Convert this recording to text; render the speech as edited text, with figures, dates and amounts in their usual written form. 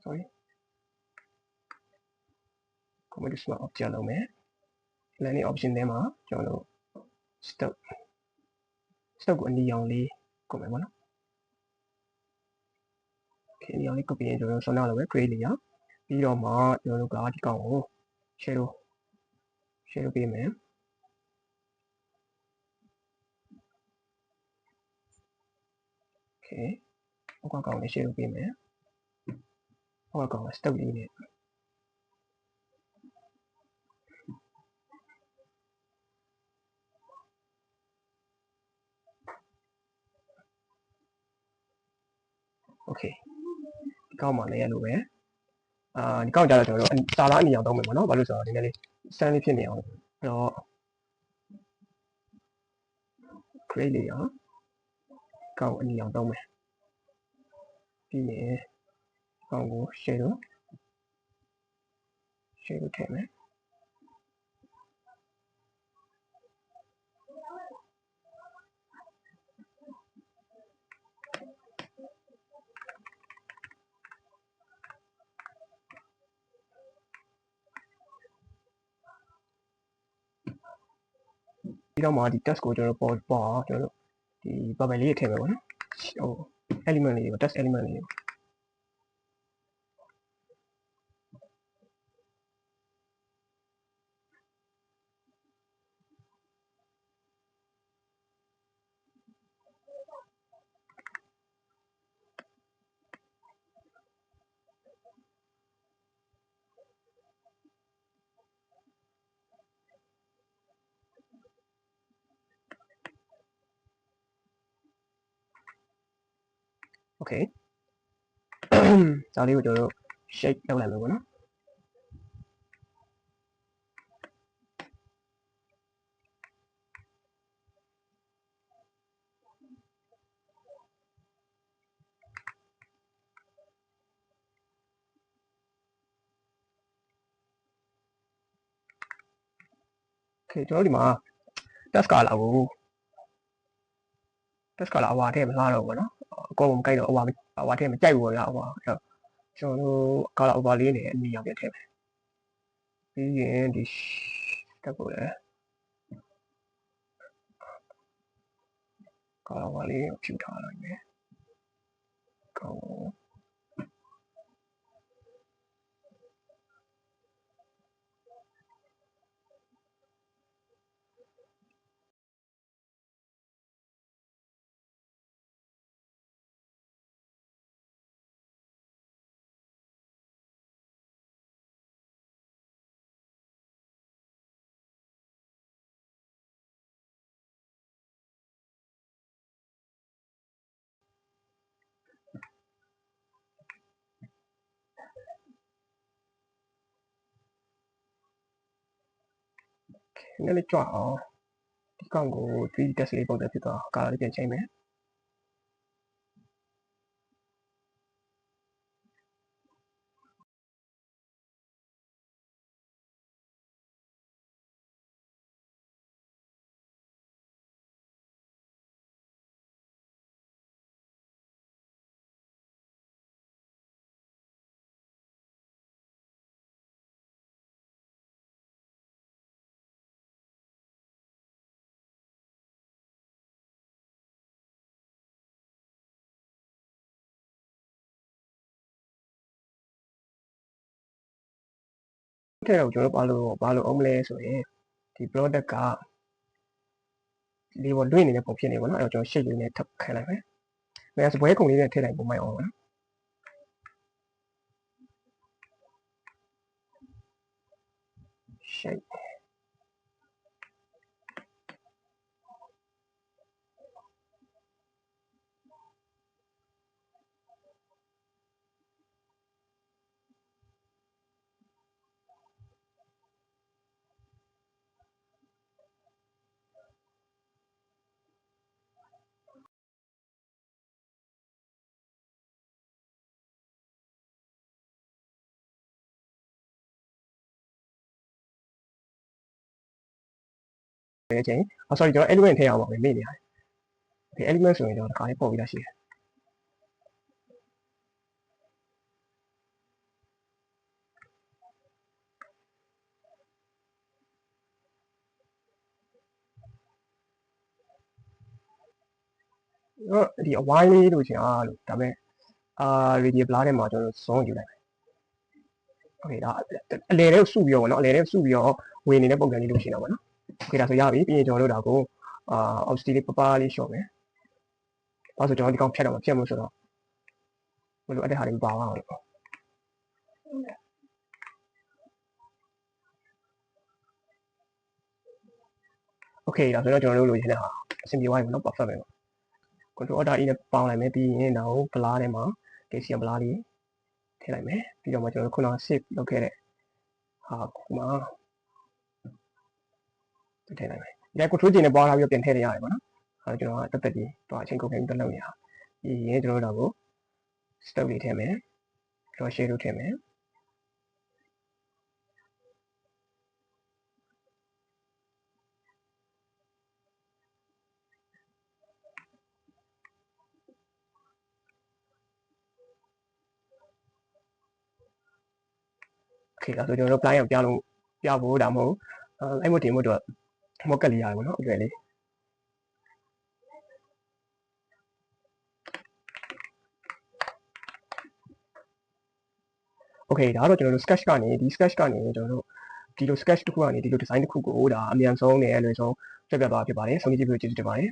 sorry comment is not option လုပ်မယ် learning option ထဲမှာကျွန်တော်တို့ stock ကိုအနီရောင်လေးကုန်မယ်ပေါ့နော် okay အနီရောင်လေးကုန်ပြီးရင်ကျွန်တော်တို့ sonnet လုပ်မယ် create လေးရပြီးတော့မှကျွန်တော်တို့ကဒီကောင်ကို shadow ပေးမယ် okay အောက်ကကောင်လေး shadow ပေးမယ်အောက်ကကောင်က stock လေးနဲ့ okay ဒီကောင်မှလည်းရလို့ပဲဒီကောင်ကြတော့ကျွန်တော်တို့စာလားအနီရောင်သုံးမယ်ပေါ့နော်ဘာလို့ဆိုတော့ဒီနေ့လေးစမ်းလေးဖြစ်နေအောင်အဲ့တော့ create လေးရကောင်အနီရောင်သုံးမယ်ပြီးရင်ကောင်ကို shadow ထည့်မယ်ပြီးတော့မှဒီ text ကိုကျွန်တော်တို့ပေါ်ကျွန်တော်တို့ဒီ bubble လေးထည့်မယ်ပေါ့နော်ဟို element လေးကို text element လေးကိုโอเคဒါလေးကိုကျွန်တော်တို့ shape လုပ်လိုက်မယ်ပေါ့နော်โอเคကျွန်တော်တို့ဒီမှာ text color ကို text color အဝါထည့်မလားတော့ဘူးเนาะအကုန်မကြိုက်တော့အဝါထည့်မကြိုက်ဘူးပေါ့ဗျာအဝါကျွန်တော်တို့ color overlay နဲ့အနီရောင်ပြထည့်မယ်ပြီးရင်ဒီ တက်ကိုလည်း color overlay ကိုဖြူထားလိုက်မယ်ကောင်းနည်းလေးကြွအောင်ဒီကောင်ကို 3D text လေးပုံစံဖြစ်သွားကာလာလေးပြန်ချိန်မယ်တဲ့တော့ကျွန်တော်ဘာလို့အောင်မလဲဆိုရင်ဒီ product ကလေးပေါ်လွင့်နေတဲ့ပုံဖြစ်နေပါတော့အဲ့တော့ကျွန်တော် shape လေးနဲ့ထပ်ခိုင်းလိုက်မယ်။ဒါဆိုဘွဲခုံလေးနဲ့ထည့်လိုက်ပုံမိုက်အောင်ပါနော်။ shapeပဲချိန် sorry ကျွန်တော် element ထည့်အောင်ပါမယ်မေ့နေရတယ်ဒီ element ဆိုရင်ကျွန်တော်တစ်ခါလေးပို့ပြီးသားရှိတယ် ဒီအဝိုင်းလေးလို့ရှင်အားလို့ဒါပေမဲ့radial blur ထဲမှာကျွန်တော်ဇုံးယူလိုက်မယ်โอเคဒါအလဲလေးစုပြီးတော့ဗောနော်အလဲလေးစုပြီးတော့ဝင်နေတဲ့ပုံစံလေးလို့ရှင်တော့ဗောနော်โอเคဒါဆိုရပြီပြီးရင်ကျွန်တော်တို့ဒါကိုopacity လေးပပလေးရှော့မယ်ဘာလို့ဆိုကျွန်တော်ဒီကောင်ဖြတ်တော့မှာဖြတ်မှုဆိုတော့ဘယ်လိုအပ်တဲ့ဟာတွေမပါအောင်လို့โอเคဒါဆိုတော့ကျွန်တော်တို့လိုချင်တဲ့ဟာအဆင်ပြေသွားပြီနော် perfect ပဲပေါ့ control order e နဲ့ပေါင်းလိုက်မယ်ပြီးရင်တော့ blur ထဲမှာ KCM blur လေးထည့်လိုက်မယ်ပြီးတော့မှကျွန်တော်တို့ခုနက save လုပ်ခဲ့တဲ့ဟာကိုမှထည့်လိုက်မယ်ဒီ control ကျင်နဲ့ပွားထားပြီးတော့ပြန်ထည့်နေရတယ်ပေါ့နော်အဲကျွန်တော်ကတက်တက်ကြီးတော့အချင်းကုန်ခိုင်းပြီးတော့လုပ်နေတာပြီးရင်ကျွန်တော်တို့တော့ကို step လေးထည့်မယ်ကျွန်တော် share လို့ထည့်မယ်โอเคဒါဆိုကျွန်တော်တို့ plan ကိုပြဖို့ဒါမဟုတ်အဲ့မို့တင်ဖို့တော့မော့ကက်လေးရတယ်ပေါ့နော်အကျွဲလေးโอเคဒါတော့ကျွန်တော်တို့ sketch ကနေဒီ sketch ကနေကျွန်တော်တို့ဒီလို sketch တစ်ခုကနေဒီလို design တစ်ခုကိုဒါအမြန်ဆုံးနဲ့အလွယ်ဆုံးပြပြသွားဖြစ်ပါတယ်ဆုံးဖြတ်ပြီးကျေးဇူးတင်ပါတယ်